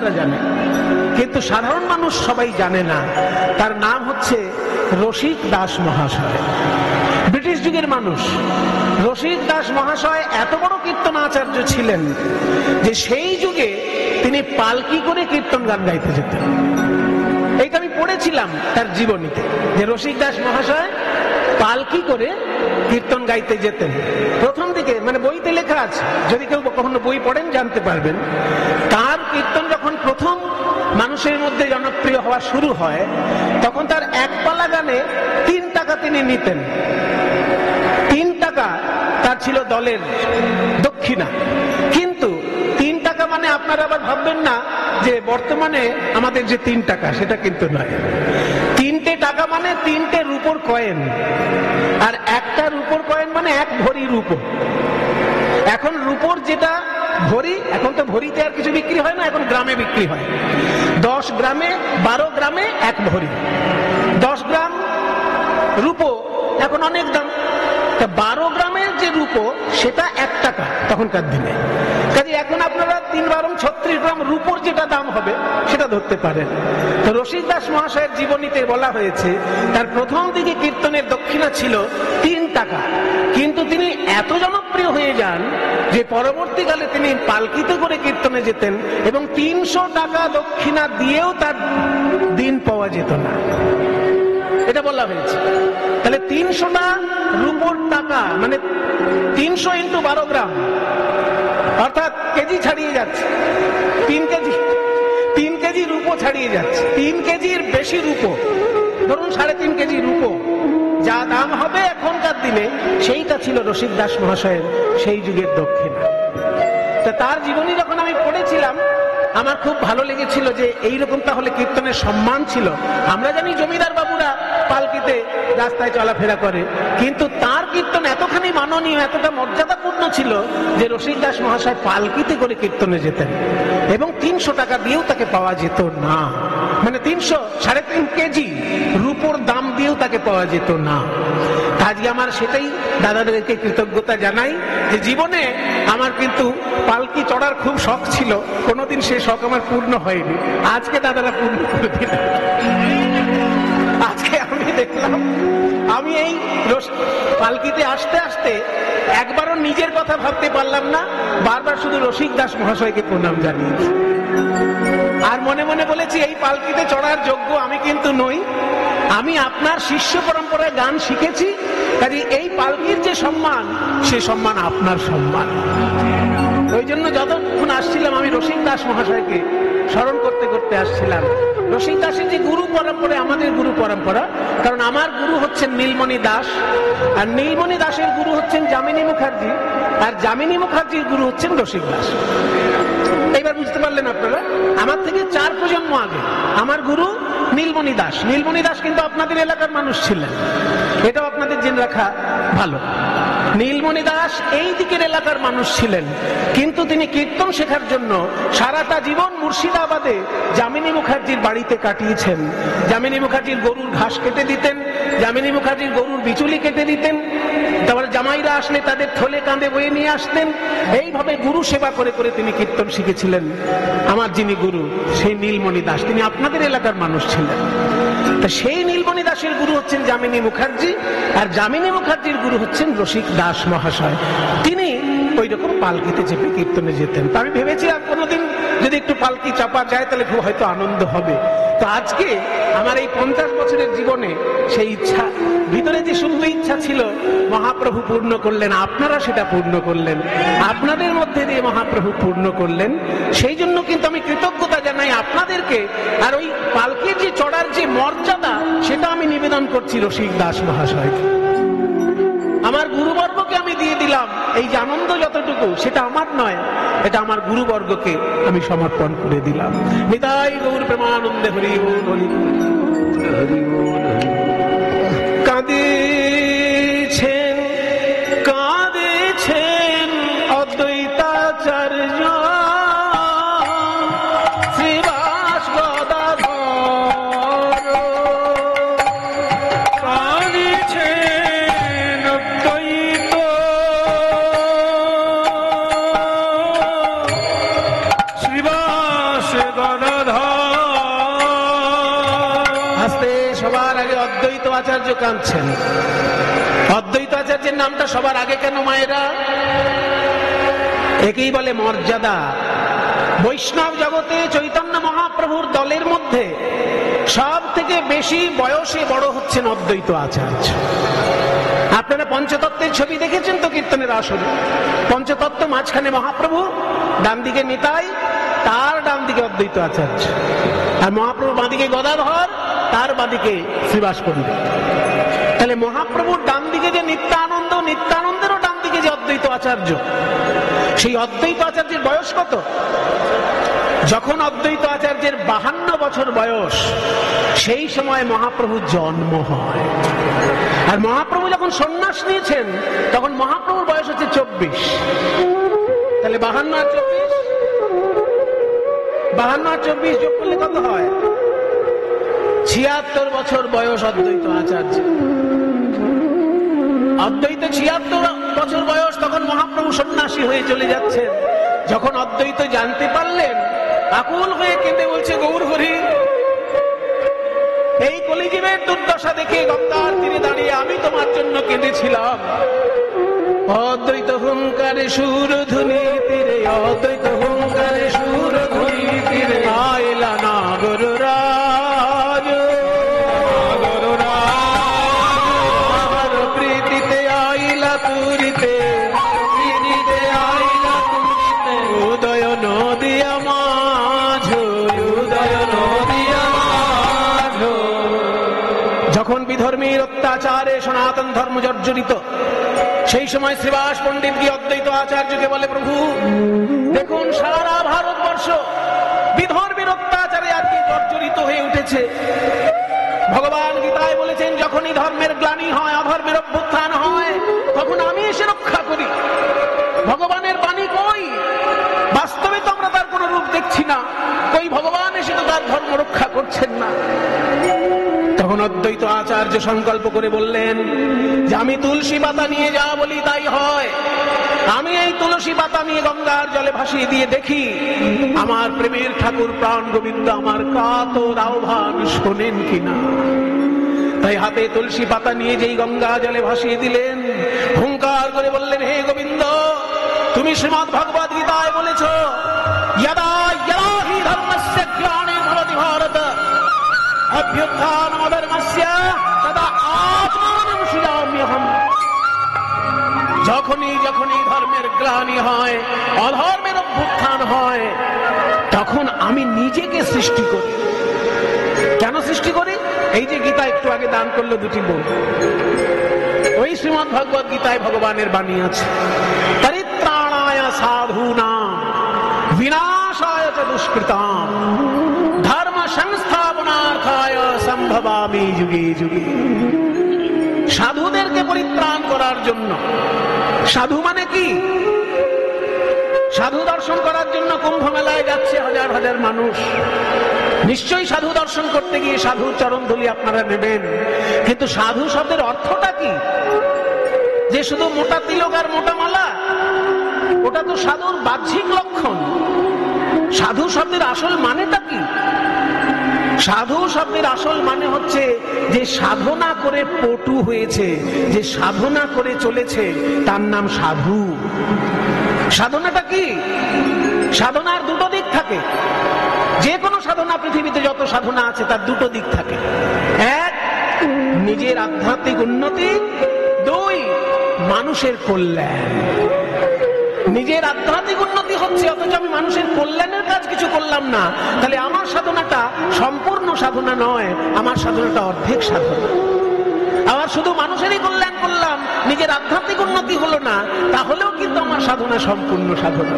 বিদ্বানেরা জানে, কিন্তু সাধারণ মানুষ সবাই জানে না। তার নাম হচ্ছে রসিক দাস মহাশয়। ব্রিটিশ যুগের মানুষ। রসিক দাস মহাশয় এত বড় কীর্তন আচার্য ছিলেন যে সেই যুগে তিনি পালকি করে কীর্তন গান গাইতে যেতেন। এইটা আমি পড়েছিলাম তার জীবনীতে, যে রসিক দাস মহাশয় পালকি করে কীর্তন গাইতে যেতেন। প্রথম দিকে মানে বইতে লেখা আছে, যদি কেউ কখনো বই পড়েন জানতে পারবেন। তার কীর্তন যখন প্রথম মানুষের মধ্যে জনপ্রিয় হওয়া শুরু হয়, তখন তার এক পালা গানে 3 টাকা তিনি নিতেন। 3 টাকা তার ছিল দলের দক্ষিণা। কিন্তু 3 টাকা মানে আপনারা আবার ভাববেন না যে বর্তমানে আমাদের যে 3 টাকা, সেটা কিন্তু নয়। 3টে টাকা মানে 3টে রূপোর কয়েন, আর একটা রূপোর কয়েন মানে 1 ভরি রূপো। এখন রূপোর যেটা ভরি, এখন তো ভরিতে আর কিছু বিক্রি হয় না, এখন গ্রামে বিক্রি হয়। 10 গ্রামে 12 গ্রামে 1 ভরি। 10 গ্রাম রূপো এখন অনেক দাম। 12 গ্রামের যে রূপো সেটা 1 টাকা তখনকার দিনে। কাজে এখন আপনারা 3×12 গ্রাম রূপোর যেটা দাম হবে সেটা ধরতে পারেন। তো রসিক দাস মহাশয়ের জীবনীতে বলা হয়েছে তার প্রথম দিকে কীর্তনের দক্ষিণা ছিল 3 টাকা, কিন্তু তিনি এত জনপ্রিয় হয়ে যান যে পরবর্তীকালে তিনি পালকিতে করে কীর্তনে যেতেন এবং 300 টাকা দক্ষিণা দিয়েও তার দিন পাওয়া যেত না, এটা বলা হয়েছে। তাহলে 300টা রূপোর টাকা মানে 300 × 12 গ্রাম, অর্থাৎ কেজি ছাড়িয়ে যাচ্ছে। 3 কেজি রূপো ছাড়িয়ে যাচ্ছে। 3 কেজির বেশি রূপো, ধরুন 3.5 কেজি রূপো যা দাম হবে এখনকার দিনে, সেইটা ছিল রসিক দাস মহাশয়ের সেই যুগের দক্ষিণা। তো তার জীবনী যখন আমি পড়েছিলাম, আমার খুব ভালো লেগেছিল যে এইরকম তাহলে কীর্তনের সম্মান ছিল। আমরা জানি জমিদার বাবুরা পালকিতে রাস্তায় চলাফেরা করে, কিন্তু তার কীর্তন এতখানি মাননীয়, এতটা মর্যাদাপূর্ণ ছিল যে রসিক দাস মহাশয় পালকিতে করে কীর্তনে যেতেন এবং 300 টাকা দিয়েও তাকে পাওয়া যেত না। মানে 3.5 কেজি রূপোর দাম দিয়েও তাকে পাওয়া যেত না। আজকে আমার সেটাই দাদাদেরকে কৃতজ্ঞতা জানাই যে জীবনে আমার কিন্তু পালকি চড়ার খুব শখ ছিল, কোনোদিন সে শখ আমার পূর্ণ হয়নি। আজকে দাদারা পূর্ণ করে দিলেন। আজকে আমি দেখলাম, আমি এই পালকিতে আসতে আসতে একবারও নিজের কথা ভাবতে পারলাম না, বারবার শুধু রসিক দাস মহাশয়কে প্রণাম জানিয়েছি। আর মনে মনে বলেছি এই পালকিতে চড়ার যোগ্য আমি কিন্তু নই, আমি আপনার শিষ্য পরম্পরায় গান শিখেছি, কাজে এই পালকির যে সম্মান, সে সম্মান আপনার সম্মান। ওই জন্য যতক্ষণ আসছিলাম আমি রসিক দাস মহাশয়কে স্মরণ করতে করতে আসছিলাম। রসিক দাসের যে গুরু পরম্পরা, আমাদের গুরু পরম্পরা, কারণ আমার গুরু হচ্ছেন নীলমণি দাস, আর নীলমণি দাসের গুরু হচ্ছেন যামিনী মুখার্জি, আর যামিনী মুখার্জির গুরু হচ্ছেন রসিক দাস। এইবার বুঝতে পারলেন আপনারা, আমার থেকে 4 প্রজন্ম আগে আমার গুরু নীলমণি দাস। নীলমণি দাস কিন্তু আপনাদের এলাকার মানুষ ছিলেন, এটাও আপনাদের জেনে রাখা ভালো। নীলমণি দাস এই দিকের এলাকার মানুষ ছিলেন, কিন্তু তিনি কীর্তন শেখার জন্য সারাটা জীবন মুর্শিদাবাদে যামিনী মুখার্জির বাড়িতে কাটিয়েছেন। যামিনী মুখার্জির গরুর ঘাস কেটে দিতেন, যামিনী মুখার্জির গরুর বিচুলি কেটে দিতেন, তারপরে জামাইরা আসলে তাদের থলে কাঁধে বয়ে নিয়ে আসতেন। এইভাবে গুরু সেবা করে করে তিনি কীর্তন শিখেছিলেন। আমার যিনি গুরু সেই নীলমণি দাস, তিনি আপনাদের এলাকার মানুষ ছিলেন। তা সেই নীলমণি দাসের গুরু হচ্ছেন যামিনী মুখার্জি, আর যামিনী মুখার্জির গুরু হচ্ছেন রসিক দাস মহাশয়। তিনি ওই রকম পালকিতে চেপে কীর্তনে যেতেন। তা আমি ভেবেছি আর কোনোদিন যদি একটু পালকি চাপা যায় তাহলে খুব হয়তো আনন্দ হবে। তো আজকে আমার এই 50 বছরের জীবনে সেই ইচ্ছা, ভিতরে যে শুধু ইচ্ছা ছিল, মহাপ্রভু পূর্ণ করলেন, আপনারা সেটা পূর্ণ করলেন, আপনাদের মধ্যে দিয়ে মহাপ্রভু পূর্ণ করলেন। সেই জন্য কিন্তু আমি কৃতজ্ঞতা জানাই আপনাদেরকে। আর ওই পালকির যে চড়ার যে মর্যাদা, সেটা আমি নিবেদন করছি রসিক দাস মহাশয়কে। আমার গুরুবর্গকে আমি দিয়ে দিলাম। এই যে আনন্দ যতটুকু, সেটা আমার নয়, এটা আমার গুরুবর্গকে আমি সমর্পণ করে দিলাম। নিতাই গৌর প্রেমানন্দে হরি বল হরি হরি বল। কাঁদেছেন কাঁদেছেন অদ্বৈতাচার্য শ্রীবাস গদাধর, কাঁদেছেন অদ্বৈত শ্রীবাস গদাধর। আচার্য কাঁদছেন। অদ্বৈত আচার্যের নামটা সবার আগে কেন মায়েরা? একেই বলে মর্যাদা। বৈষ্ণব জগতে চৈতন্য মহাপ্রভুর দলের মধ্যে সব থেকে বেশি বয়সে বড় হচ্ছেন অদ্বৈত আচার্য। আপনারা পঞ্চতত্ত্বের ছবি দেখেছেন তো কীর্তনের আসরে? পঞ্চতত্ত্ব, মাঝখানে মহাপ্রভু, ডান দিকে নিতাই, তার ডান দিকে অদ্বৈত আচার্য, আর মহাপ্রভুর বাঁদিকে গদাধর, তার বাঁদিকে শ্রীবাস পণ্ডিত। তাহলে মহাপ্রভুর ডান দিকে যে নিত্যানন্দ, নিত্যানন্দেরও ডান দিকে যে অদ্বৈত আচার্য, সেই অদ্বৈত আচার্যের বয়স কত? যখন অদ্বৈত আচার্যের 52 বছর বয়স, সেই সময় মহাপ্রভুর জন্ম হয়। আর মহাপ্রভু যখন সন্ন্যাস নিয়েছেন তখন মহাপ্রভুর বয়স হচ্ছে 24। তাহলে 52 আর 24, 52 আর 24 যোগ করলে কত হয়? 76 বছর বয়স অদ্বৈত আচার্য। অদ্বৈত 76 বছর বয়স, তখন মহাপ্রভু সন্ন্যাসী হয়ে চলে যাচ্ছেন। যখন অদ্বৈত জানতে পারলেন, আকুল হয়ে কেঁদে বলছে, গৌর হরি, এই কলিজীবের দুর্দশা দেখে গঙ্গার তীরে দাঁড়িয়ে আমি তোমার জন্য কেঁদেছিলাম। অদ্বৈত হুঙ্কারে সুরধুনি তীরে, অদ্বৈত হুঙ্কারে সুরধুনি তীরে, আইলা না গুরুরাজ, আমার প্রীতিতে আইলা পুরীতে, প্রীতিতে আইলা পুরীতে, উদয় নদিয়া মাঝ, উদয় নদিয়া মাঝ। যখন বিধর্মীর অত্যাচারে সনাতন ধর্ম জর্জরিত, সেই সময় শ্রীবাস পণ্ডিত গিয়ে অদ্বৈত আচার্যকে বলে, প্রভু দেখুন সারা ভারতবর্ষ বিধর্মীর অত্যাচারে আজকে জর্জরিত হয়ে উঠেছে। ভগবান গীতায় বলেছেন, যখনই ধর্মের গ্লানি হয়, অধর্মের অভ্যুত্থান হয়, তখন আমি এসে রক্ষা করি। ভগবানের বাণী কই? বাস্তবে তো আমরা তার কোন রূপ দেখছি না। কই ভগবান এসে তো তার ধর্ম রক্ষা করছেন না। তখন অদ্বৈত আচার্য সংকল্প করে বললেন যে আমি তুলসী পাতা নিয়ে যা বলি তাই হয়। আমি এই তুলসী পাতা নিয়ে গঙ্গার জলে ভাসিয়ে দিয়ে দেখি আমার প্রেমের ঠাকুর প্রাণ গোবিন্দ আমার কাতর আহ্বান শোনেন কিনা। তাই হাতে তুলসী পাতা নিয়ে যেই গঙ্গা জলে ভাসিয়ে দিলেন, হুঙ্কার করে বললেন, হে গোবিন্দ, তুমি শ্রীমদ্ ভগবদ গীতায় বলেছ, যদা যদা হি ধর্মস্য গ্লানির্ ভবতি ভারত অভ্যুত্থানমধর্মস্য তদা আত্মানং সৃজাম্যহম। যখনই যখনই ধর্মের গ্লানি হয়, অধর্মের অভ্যুত্থান হয়, তখন আমি নিজেকে সৃষ্টি করি। কেন সৃষ্টি করি? এই যে গীতা একটু আগে দান করলো দুটি বই, ওই শ্রীমদ্ ভগবদ গীতায় ভগবানের বাণী আছে, পরিত্রাণায় সাধূনাং বিনাশায় চ দুষ্কৃতাম ধর্ম সংস্থাপনার্থায় সম্ভবামি যুগে যুগে। সাধুদেরকে পরিত্রাণ করার জন্য। সাধু মানে কি? সাধু দর্শন করার জন্য কুম্ভ মেলায় যাচ্ছে হাজার হাজার মানুষ। নিশ্চয়ই সাধু দর্শন করতে গিয়ে সাধুর চরণধুলি আপনারা নেবেন, কিন্তু সাধু শব্দের অর্থটা কি? যে শুধু মোটা তিলক আর মোটা মালা, ওটা তো সাধুর বাহ্যিক লক্ষণ। সাধু শব্দের আসল মানেটা কি? সাধু শব্দের আসল মানে হচ্ছে যে সাধনা করে পটু হয়েছে, যে সাধনা করে চলেছে, তার নাম সাধু। সাধনাটা কি? সাধনার দুটো দিক থাকে। যে কোনো সাধনা, পৃথিবীতে যত সাধনা আছে তার দুটো দিক থাকে। এক, নিজের আধ্যাত্মিক উন্নতি। দুই, মানুষের কল্যাণ। নিজের আধ্যাত্মিক উন্নতি হচ্ছে, অথচ আমি মানুষের কল্যাণের কাজ কিছু করলাম না, তাহলে আমার সাধনাটা সম্পূর্ণ সাধনা নয়, আমার সাধনাটা অর্ধেক সাধনা। আবার শুধু মানুষেরই কল্যাণ করলাম, নিজের আধ্যাত্মিক উন্নতি হলো না, তাহলেও কিন্তু আমার সাধনা সম্পূর্ণ সাধনা।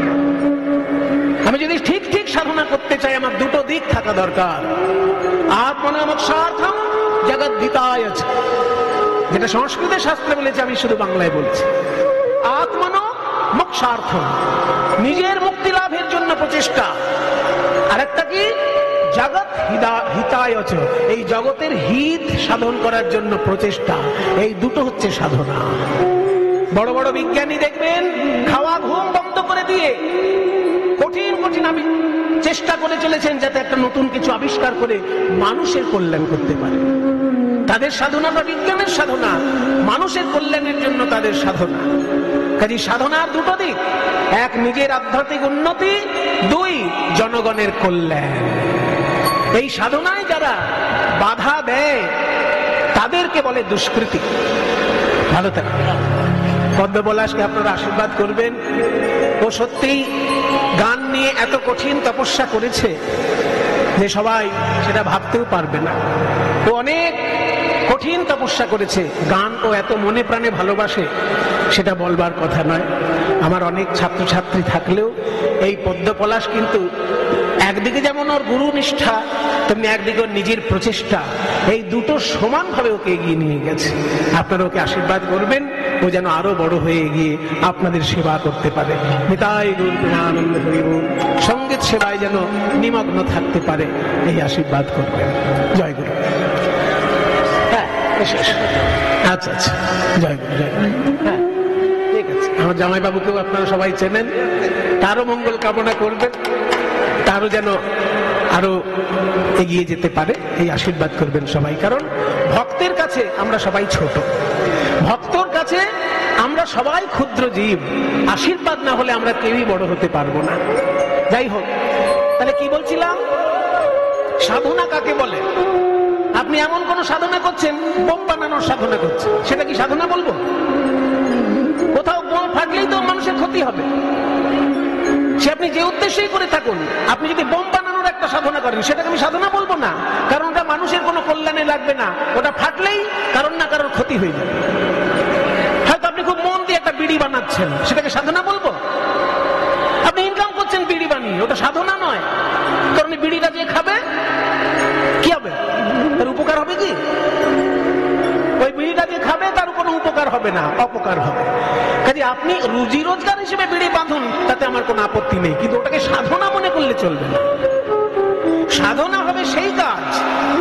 আমি যদি ঠিক ঠিক সাধনা করতে চাই, আমার দুটো দিক থাকা দরকার। আত্মনামোক্ষার্থম জগদ্ধিতায়, যেটা সংস্কৃতের শাস্ত্রে বলেছে, আমি শুধু বাংলায় বলছি। আত্মনো মোক্ষার্থম, নিজের মুক্তি লাভের জন্য প্রচেষ্টা। আরেকটা কি? জগৎ হিতায়, এই জগতের হিত সাধন করার জন্য প্রচেষ্টা। এই দুটো হচ্ছে সাধনা। বড় বড় বিজ্ঞানী দেখবেন খাওয়া ঘুম বন্ধ করে দিয়ে কঠিন কঠিন চেষ্টা করে চলেছেন যাতে একটা নতুন কিছু আবিষ্কার করে মানুষের কল্যাণ করতে পারে। তার তাদের সাধনাটা বিজ্ঞানের সাধনা, মানুষের কল্যাণের জন্য তাদের সাধনা। কাজে সাধনার দুটো দিক, এক নিজের আধ্যাত্মিক উন্নতি, দুই জনগণের কল্যাণ। এই সাধনায় যারা বাধা দেয় তাদেরকে বলে দুষ্কৃতী। ভালো থাকে। পদ্মপলাশকে আপনারা আশীর্বাদ করবেন। ও সত্যিই গান নিয়ে এত কঠিন তপস্যা করেছে যে সবাই সেটা ভাবতেও পারবে না। ও অনেক কঠিন তপস্যা করেছে, গান ও এত মনে প্রাণে ভালোবাসে, সেটা বলবার কথা নয়। আমার অনেক ছাত্রছাত্রী থাকলেও এই পদ্মপলাশ কিন্তু একদিকে যেমন ওর গুরু নিষ্ঠা, তেমনি একদিকে ওর নিজের প্রচেষ্টা, এই দুটো সমানভাবে ওকে এগিয়ে নিয়ে গেছে। আপনারা ওকে আশীর্বাদ করবেন, ও যেন আরো বড় হয়ে গিয়ে আপনাদের সেবা করতে পারে। নিতাই গৌর প্রেমানন্দ হরি বল। সঙ্গীত সেবায় যেন নিমগ্ন থাকতে পারে, এই আশীর্বাদ করবেন। জয় গুরু। আচ্ছা আচ্ছা, জয় গুরু, জয় গুরু। হ্যাঁ, ঠিক আছে। আমার জামাইবাবুকেও আপনারা সবাই চেনেন, তারও মঙ্গল কামনা করবেন, তারও যেন আরো এগিয়ে যেতে পারে, এই আশীর্বাদ করবেন সবাই। কারণ ভক্তের কাছে আমরা সবাই ছোট, ভক্তর কাছে আমরা সবাই ক্ষুদ্র জীব। আশীর্বাদ না হলে আমরা কেউই বড় হতে পারবো না। যাই হোক, তাহলে কি বলছিলাম, সাধনা কাকে বলে? আপনি এমন কোন সাধনা করছেন, বোম বানানোর সাধনা করছেন, সেটা কি সাধনা বলবো? কোথাও বোম ফাটলেই তো মানুষের ক্ষতি হবে। সে আপনি যে উদ্দেশ্যেই করে থাকুন, আপনি যদি বোম বানানোর একটা সাধনা করেন, সেটাকে আমি সাধনা বলবো না, কারণ ওটা মানুষের কোনো কল্যাণে লাগবে না। ওটা ফাটলেই কারণ না কারোর ক্ষতি হয়ে যাবে। হয়তো আপনি খুব মন দিয়ে একটা বিড়ি বানাচ্ছেন, সেটাকে সাধনা বলবো? আপনি ইনকাম করছেন বিড়ি বানিয়ে, ওটা সাধনা নয়। কারণ বিড়িটা যে খাবে কি হবে, তার উপকার হবে কি? ওই বিড়িটা যে খাবে তার কোনো উপকার হবে না, অপকার হবে। কাজে আপনি রুজি রোজগার হিসেবে বিড়ি বাঁধুন, তাতে আমার কোনো আপত্তি নেই, কিন্তু ওটাকে সাধনা মনে করলে চলবে না। সাধনা হবে সেই কাজ,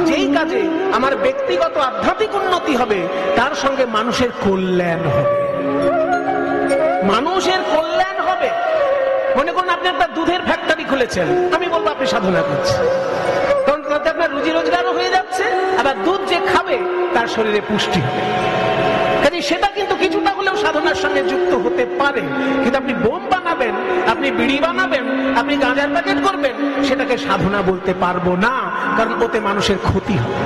যেই কাজে আমার ব্যক্তিগত আধ্যাত্মিক উন্নতি হবে, তার সঙ্গে মানুষের কল্যাণ হবে। মানুষের কল্যাণ হবে। মনে করুন আপনি একটা দুধের ফ্যাক্টরি খুলেছেন, আমি বলবো আপনি সাধনা করছেন, কারণ তাতে আপনার রুজি রোজগারও হয়ে যাচ্ছে, আবার দুধ যে খাবে তার শরীরে পুষ্টি হবে। কাজে সেটা কিন্তু কিছুটা হলেও সাধনার সঙ্গে যুক্ত হতে পারে। কিন্তু আপনি বোম বানাবেন, আপনি বিড়ি বানাবেন, আপনি গাঁজার প্যাকেট করবেন, সেটাকে সাধনা বলতে পারবো না, কারণ ওতে মানুষের ক্ষতি হবে।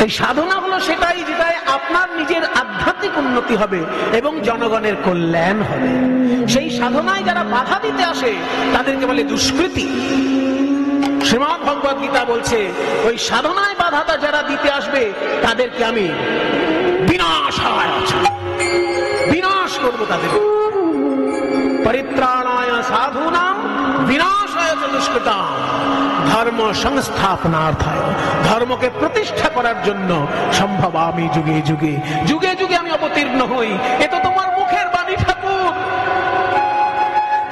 এই সাধনা হলো সেটাই যেটায় আপনার নিজের আধ্যাত্মিক উন্নতি হবে এবং জনগণের কল্যাণ হবে। সেই সাধনায় যারা বাধা দিতে আসে তাদেরকে বলে দুষ্কৃতী। শ্রীমদ্ ভগবদ গীতা বলছে, ওই সাধনায় বাধাটা যারা দিতে আসবে তাদেরকে আমি বিনাশ করবো। তাদের পরিত্রাণায় সাধুনাম বিনাশায় চ দুষ্কৃতাম ধর্ম সংস্থাপনার্থায়, ধর্মকে প্রতিষ্ঠা করার জন্য সম্ভব আমি যুগে যুগে যুগে যুগে আমি অবতীর্ণ হই। এ তো তোমার মুখের বাণী ঠাকুর।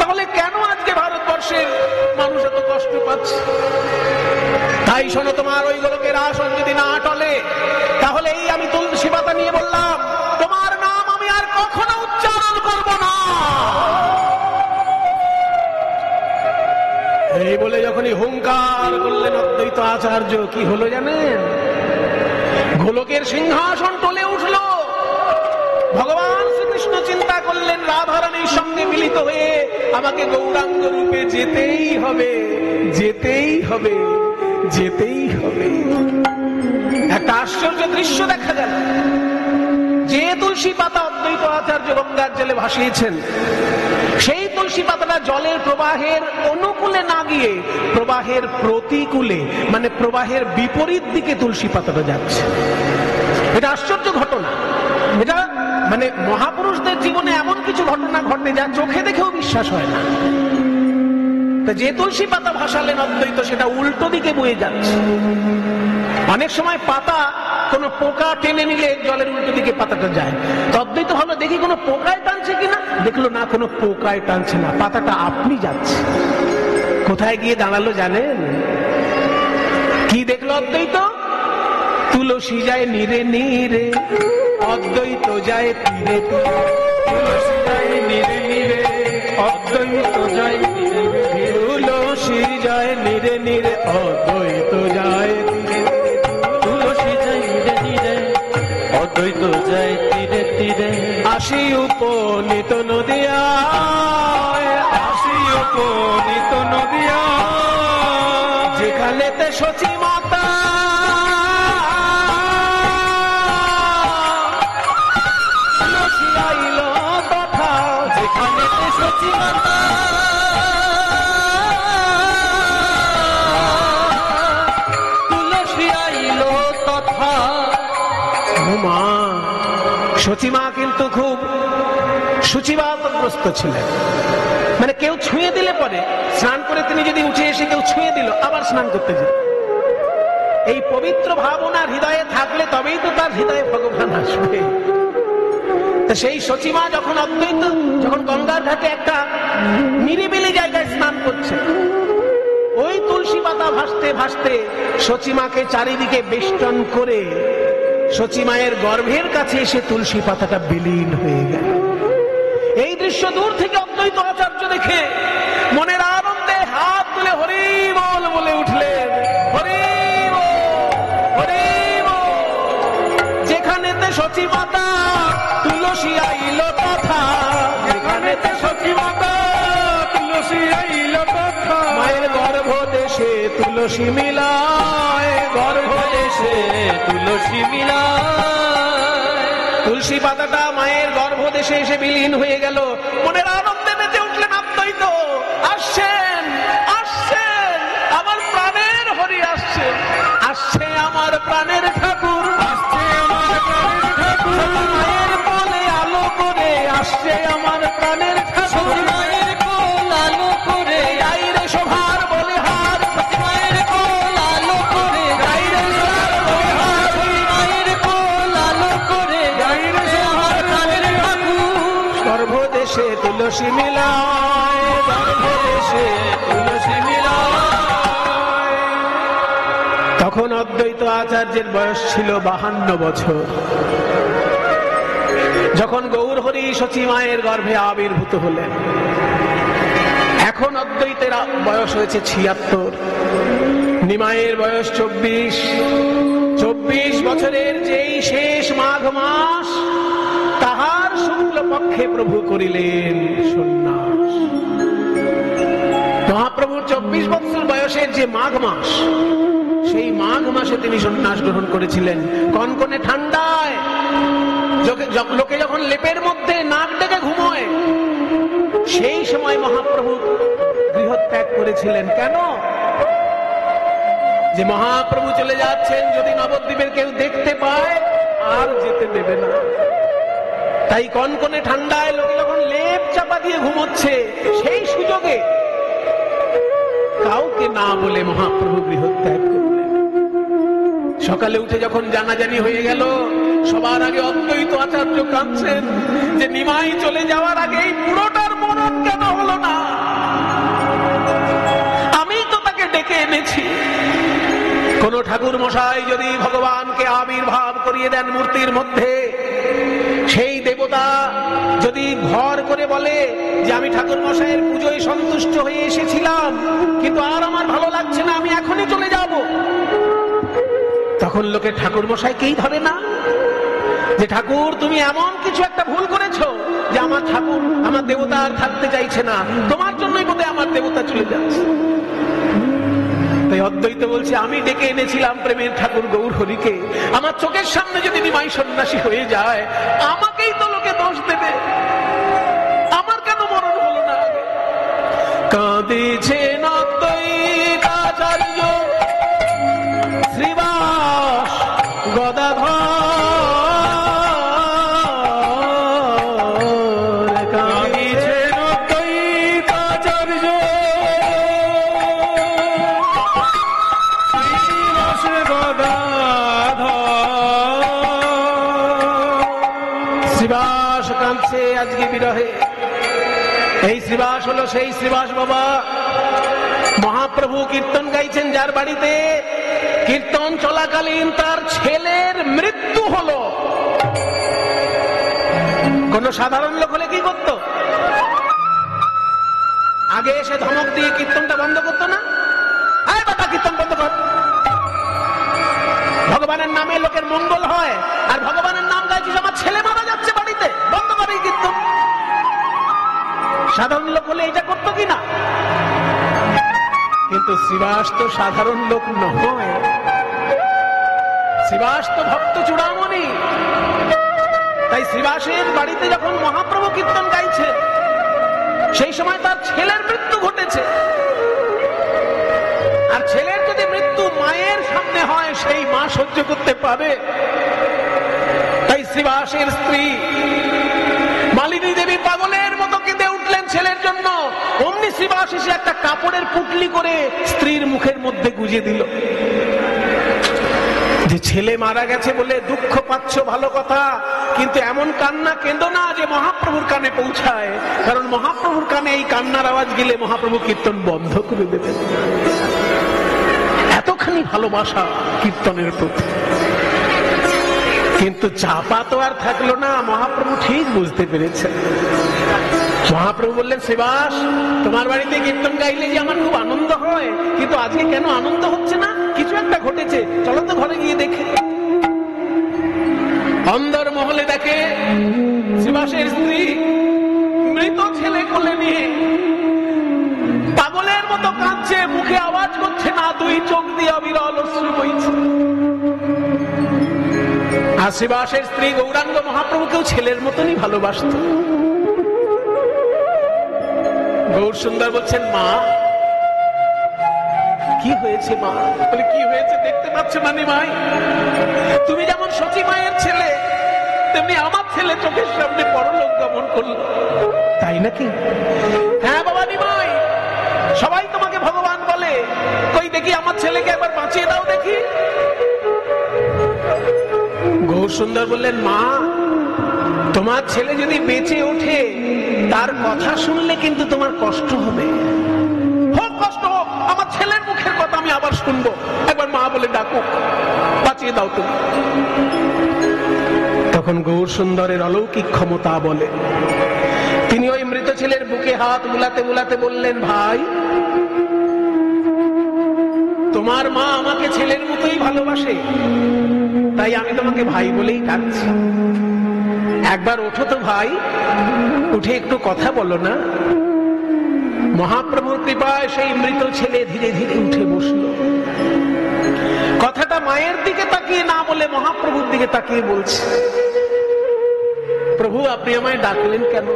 তাহলে কেন আজকে ভারতবর্ষের মানুষ এত কষ্ট পাচ্ছে? তাই শোনো, তোমার ওই গোলকের আসন যদি না টলে, তাহলে এই আমি তুলসী পাতা নিয়ে বললাম, তোমার নাম আমি আর কখনো উচ্চারণ করব না। এই বলে যখনই হুঙ্কার করলেন অদ্বৈত আচার্য, কি হলো জানেন? গোলকের সিংহাসন টলে উঠল। ভগবান শ্রীকৃষ্ণ চিন্তা করলেন, রাধারানীর সঙ্গে মিলিত হয়ে আমাকে গৌরাঙ্গ রূপে যেতেই হবে, যেতেই হবে, যেতেই হবে। একটা আশ্চর্য দৃশ্য দেখা গেল। যে তুলসী পাতা অদ্বৈত আচার্য গঙ্গার জলে ভাসিয়েছেন, সেই তুলসী পাতাটা জলের প্রবাহের অনুকূলে না গিয়ে প্রবাহের প্রতিকূলে, মানে প্রবাহের বিপরীত দিকে তুলসী পাতাটা যাচ্ছে। এটা আশ্চর্য ঘটনা। এটা মানে মহাপুরুষদের জীবনে এমন কিছু ঘটনা ঘটে যা চোখে দেখেও বিশ্বাস হয় না। যে তুলসী পাতা ভাসালেন অদ্বৈত, সেটা উল্টো দিকে বয়ে যাচ্ছে। অনেক সময় পাতা কোনো পোকা টেনে নিলে জলের উল্টো দিকে পাতাটা যায়। অদ্বৈত হলো, দেখি কোনো পোকায় টানছে কিনা, দেখলো না, কোনো পোকায় টানছে না, পাতাটা আপনি যাচ্ছে। কোথায় গিয়ে দাঁড়ালো জানেন? কি দেখলো অদ্বৈত? তুলসী যায় নীরে নীরে, অদ্বৈত যায় তীরে তীরে। তুলসী যায় নীরে নীরে, অদ্বৈত যায় তীরে তীরে। তুলসী যায় নীরে নীরে, অদ্বৈত যায় তীরে তীরে। তুলসী যায় অদ্বৈত যায় তীরে তীরে, আসি উপনীত নদিয়া, আসি উপনীত নদিয়া, যেখানেতে সচি মাতা তুলসী আইল তথা, যেখানেতে সচি মাতা তুলসী আইল তথা। মা সচিমা কিন্তু খুব সূচিবাদগ্রস্ত ছিলেন, মানে কেউ ছুঁয়ে দিলে পরে স্নান করে তিনি যদি উঠে এসে কেউ ছুঁয়ে দিল আবার স্নান করতে যেত। এই পবিত্র ভাবনা হৃদয়ে থাকলে তবেই তো তার হৃদয়ে ভগবান আসবে। তো সেই সচিমা যখন অদ্বৈত যখন গঙ্গার ঘাটে একটা নিরিবিলি জায়গায় স্নান করছে, ওই তুলসী পাতা ভাসতে ভাসতে সচিমাকে চারিদিকে বেষ্টন করে সচিমায়ের গর্ভের কাছে এসে তুলসী পাতাটা বিলীন হয়ে গেল। এই দৃশ্য দূর থেকে অদ্বৈত আচার্য দেখে মনের আনন্দে হাত তুলে হরি বল বলে উঠলেন, হরি বল, হরি বল। যেখানেতে সচি মাতা তুলসী আইল তথা, যেখানেতে সচি মাতা তুলসী আইল তথা, মায়ের গর্ভ দেশে তুলসী মিলায়, গর্ভ দেশে তুলসী মিলায়। তুলসী পাতাটা মায়ের গর্ভ দেশে এসে বিলীন হয়ে গেল। মনের আনন্দে মেতে উঠলেন অদ্বৈত, আসছেন আসছেন আমার প্রাণের হরি, আসছেন আসছে আমার প্রাণের ঠাকুর, আসছে আমার প্রাণের ঠাকুর, মায়ের কোলে আলো করে আসছে আমার প্রাণের ঠাকুর, মায়ের কোল আলো করে, গাইরে শোভার বলে হার, মায়ের কোল আলো করে, গাইরে শোভার বলে হার, মায়ের কোল আলো করে, গাইরে শোভার প্রাণের ঠাকুর। গর্ভ দেশে তুলসী মিলায়, গর্ভ দেশে তুলসী মিলায়। তখন অদ্বৈত আচার্যের বয়স ছিল 52 বছর। যখন গৌরহরি সচি মায়ের গর্ভে আবির্ভূত হলেন, এখন অদ্বৈতের বয়স হয়েছে 76, নিমায়ের বয়স 24। 24 বছরের যেই শেষ মাঘ মাস, তাহার শুক্ল পক্ষে প্রভু করিলেন সন্ন্যাস। মহাপ্রভু 24 বছর বয়সের যে মাঘ মাস, সেই মাঘ মাসে তিনি সন্ন্যাস গ্রহণ করেছিলেন। কনকনে ঠান্ডায় লোকে যখন লেপের মধ্যে নাক ডেকে ঘুমোয়, সেই সময় মহাপ্রভু গৃহত্যাগ করেছিলেন। কেন? যে মহাপ্রভু চলে যাচ্ছেন, যদি নবদ্বীপের কেউ দেখতে পায় আর যেতে দেবে না। তাই কনকনে ঠান্ডায় লোকে যখন লেপ চাপা দিয়ে ঘুমোচ্ছে, সেই সুযোগে কাউকে না বলে মহাপ্রভু গৃহত্যাগ করলেন। সকালে উঠে যখন জানাজানি হয়ে গেল, সবার আগে অদ্বৈত আচার্য কাঁদছেন যে নিমাই চলে যাওয়ার আগে এই বুড়োটার মরণ কেন হলো না? আমি তো তাকে ডেকে এনেছি। কোন ঠাকুর মশাই যদি ভগবানকে আবির্ভাব করিয়ে দেন মূর্তির মধ্যে, সেই দেবতা যদি ভর করে বলে যে আমি ঠাকুর মশাইয়ের পুজোয় সন্তুষ্ট হয়ে এসেছিলাম, কিন্তু আর আমার ভালো লাগছে না, আমি এখনই চলে যাব, তখন লোকে ঠাকুর মশাইকেই ধরে না যে ঠাকুর তুমি এমন কিছু একটা ভুল করেছো যে আমার ঠাকুর, আমার দেবতা আর থাকতে চাইছে না, তোমার জন্যই বোধহয় আমার দেবতা চলে যাচ্ছে। তাই অদ্বৈত বলছে আমি ডেকে এনেছিলাম প্রেমের ঠাকুর গৌরহরিকে, আমার চোখের সামনে যদি নিমাই সন্ন্যাসী হয়ে যায়, আমাকেই তো লোকে দোষ দেবে, আমার কেন মরণ হলো না আগে? কাঁদিছেন অদ্বৈত আচার্য শ্রীবাস গদাধর, কাঁদিছেন অদ্বৈত আচার্য শ্রীবাস গদাধর। শ্রীবাস কাঁদছে আজকে বিরহে। এই শ্রীবাস হলো সেই শ্রীবাস বাবা, মহাপ্রভু কীর্তন গাইছেন যার বাড়িতে, কীর্তন চলাকালীন তার ছেলের মৃত্যু হলো। কোন সাধারণ লোক হলে কি করত? আগে এসে ধমক দিয়ে কীর্তনটা বন্ধ করতো না? আয় বাবা কীর্তন বন্ধ কর, ভগবান ভগবানের নামে লোকের মঙ্গল হয়, আর ভগবানের নাম গাইছিস আমার ছেলে মারা যাচ্ছে বাড়িতে, বন্ধ করে এই কীর্তন। সাধারণ লোক হলে এটা করতো কিনা? কিন্তু শ্রীবাস তো সাধারণ লোক নয়, শ্রীবাস তো ভক্ত চূড়ামণি। তাই শ্রীবাসের বাড়িতে যখন মহাপ্রভু কীর্তন গাইছে, সেই সময় তার ছেলের মৃত্যু ঘটেছে। আর ছেলের যদি মৃত্যু মায়ের সামনে হয়, সেই মা সহ্য করতে পারে? তাই শ্রীবাসের স্ত্রী মালিনী দেবী পাগলের মতো কেঁদে উঠলেন ছেলের জন্য। অমনি শ্রীবাস এসে একটা কাপড়ের পুটলি করে স্ত্রীর মুখের মধ্যে গুজে দিল। যে ছেলে মারা গেছে বলে দুঃখ পাচ্ছ ভালো কথা, কিন্তু এমন কান্না কেঁদো না যে মহাপ্রভুর কানে পৌঁছায়, কারণ মহাপ্রভুর কানে এই কান্নার আওয়াজ গেলে মহাপ্রভু কীর্তন বন্ধ করে দেবেন। এতখানি ভালোবাসা কীর্তনের প্রতি। কিন্তু চাপা তো আর থাকলো না, মহাপ্রভু ঠিক বুঝতে পেরেছেন। মহাপ্রভু বললেন, শ্রীবাস, তোমার বাড়িতে কীর্তন গাইলে যে আমার খুব আনন্দ হয়, কিন্তু আজকে কেন আনন্দ হচ্ছে না? কিছু একটা ঘটেছে, চলো তো ঘরে গিয়ে দেখে। অন্দর মহলে দেখে শ্রীবাসের স্ত্রী মৃত ছেলে কোলে নিয়ে পাগলের মতো কাঁদছে, মুখে আওয়াজ করছে না, দুই চোখ দিয়ে অবিরল অশ্রু বইছে। আর শ্রীবাসের স্ত্রী গৌরাঙ্গ মহাপ্রভুকেও ছেলের মতনই ভালোবাসত। গৌর সুন্দর বলছেন, মা কি হয়েছে? মা বলে, কি হয়েছে দেখতে পাচ্ছ না নিমাই? তুমি যেমন সচী মায়ের ছেলে, তেমনি আমার ছেলে চোখের সামনে পরলোক গমন করলো। তাই নাকি? হ্যাঁ বাবা নিমাই, সবাই তোমাকে ভগবান বলে। কই দেখি আমার ছেলেকে একবার বাঁচিয়ে দাও দেখি। গৌর সুন্দর বললেন, মা তোমার ছেলে যদি বেঁচে ওঠে, তার কথা শুনলে কিন্তু তোমার কষ্ট হবে। হোক কষ্ট হোক, আমার ছেলের মুখের কথা আমি আবার শুনবো। একবার মা বলে ডাকুক, বাঁচিয়ে দাও তুমি। তখন গৌর সুন্দরের অলৌকিক ক্ষমতা বলে, তিনি ওই মৃত ছেলের বুকে হাত বুলাতে বুলাতে বললেন, ভাই তোমার মা আমাকে ছেলের মতোই ভালোবাসে, তাই আমি তোমাকে ভাই বলেই ডাকছি। একবার ওঠো তো ভাই, উঠে একটু কথা বলো না। মহাপ্রভুর কৃপায় সেই মৃত ছেলে ধীরে ধীরে উঠে বসলো। কথাটা মায়ের দিকে তাকিয়ে না বলে মহাপ্রভুর দিকে তাকিয়ে বলছে, প্রভু আপনি আমায় ডাকলেন কেন?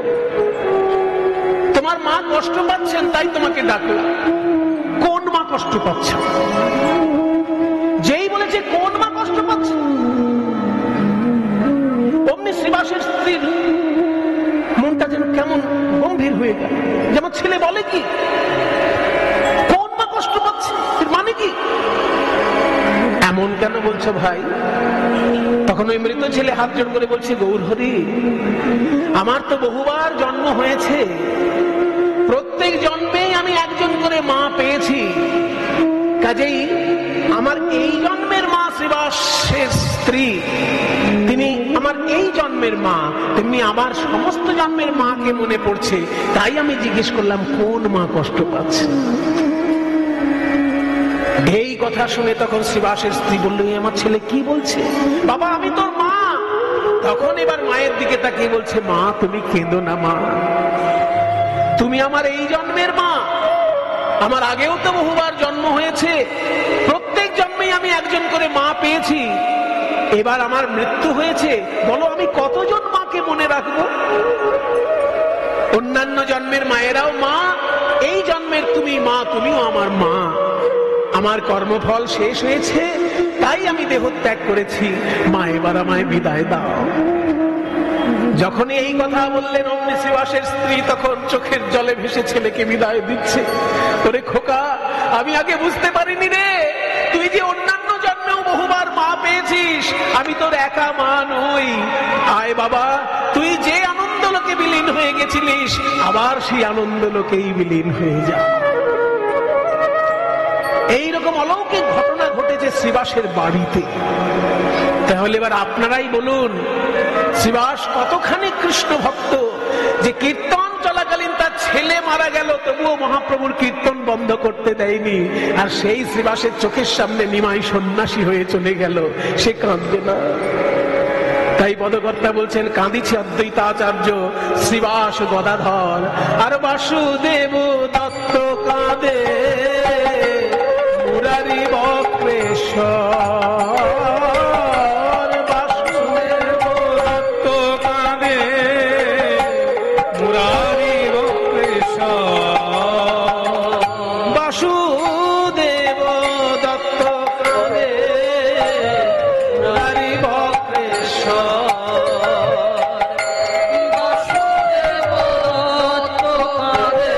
তোমার মা কষ্ট পাচ্ছেন তাই তোমাকে ডাকলাম। কোন মা কষ্ট পাচ্ছে? যেই বলেছে কোন মা কষ্ট পাচ্ছে, অমনি শ্রীবাসের স্ত্রীর মনটা যেন কেমন গম্ভীর হয়ে গেল। যেমন ছেলে বলে কি, কোন মা কষ্ট পাচ্ছে, মানে কি? এমন কেন বলছো ভাই? তখন ওই মৃত ছেলে হাত জোড় করে বলছে, গৌর হরি, আমার তো বহুবার জন্ম হয়েছে, প্রত্যেক জন্মেই আমি একজন করে মা পেয়েছি, কাজেই আমার এই জন্মের মা শ্রীবাসের স্ত্রী, তিনি আমার এই জন্মের মা, তেমনি আমার সমস্ত জন্মের মাকে মনে পড়ছে, তাই আমি জিজ্ঞেস করলাম কোন মা কষ্ট পাচ্ছে। এই কথা শুনে তখন শ্রীবাসের স্ত্রী বলল, আমার ছেলে কি বলছে? বাবা আমি তোর মা। তখন এবার মায়ের দিকে তাকিয়ে বলছে, মা তুমি কেঁদো না মা, তুমি আমার এই জন্মের মা, আমার আগেও তো বহুবার জন্ম হয়েছে, প্রত্যেক জন্মেই আমি একজন করে মা পেয়েছি, এবার আমার মৃত্যু হয়েছে, বলো আমি কতজন মাকে মনে রাখবো? অন্যান্য জন্মের মায়েরাও মা, এই জন্মের তুমি মা, তুমিও আমার মা। আমার কর্মফল শেষ হয়েছে, তাই আমি দেহ ত্যাগ করেছি, মা এবার আমায় বিদায় দাও। যখন এই কথা বললেন অমনি শ্রীবাসের স্ত্রী তখন চোখের জলে ভেসে ছেলেকে বিদায় দিচ্ছে। ওরে খোকা, আমি আগে বুঝতে পারিনি রে, তুই যে অন্যান্য জন্মেও বহুবার মা পেয়েছিস, আমি তোর একা মা নই। আয় বাবা, তুই যে আনন্দ লোকে বিলীন হয়ে গেছিলিস, আবার সেই আনন্দ লোকেই বিলীন হয়ে যা। এইরকম অলৌকিক ঘটনা ঘটেছে শ্রীবাসের বাড়িতে। তাহলে এবার আপনারাই বলুন, শ্রীবাস কতখানি কৃষ্ণ ভক্ত যে কীর্তন চলাকালীন তার ছেলে মারা গেল, তবুও মহাপ্রভুর কীর্তন বন্ধ করতে দেয়। দেয়নি, আর সেই শ্রীবাসের চোখের সামনে নিমাই সন্ন্যাসী হয়ে চলে গেল, সে কাঁদবে না। তাই পদকর্তা বলছেন, কাঁদিছে অদ্বৈতাচার্য শ্রীবাস গদাধর, আর বাসুদেব দত্ত কাঁদে মুরারি বক্রেশ্বর। বাসুদেব দত্ত কাঁদে মুরারি বক্রেশ্বর। বাসুদেব দত্ত কাঁদে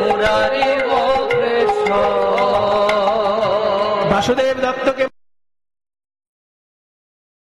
মুরারি বক্রেশ্বর। বাসুদেব দত্তকে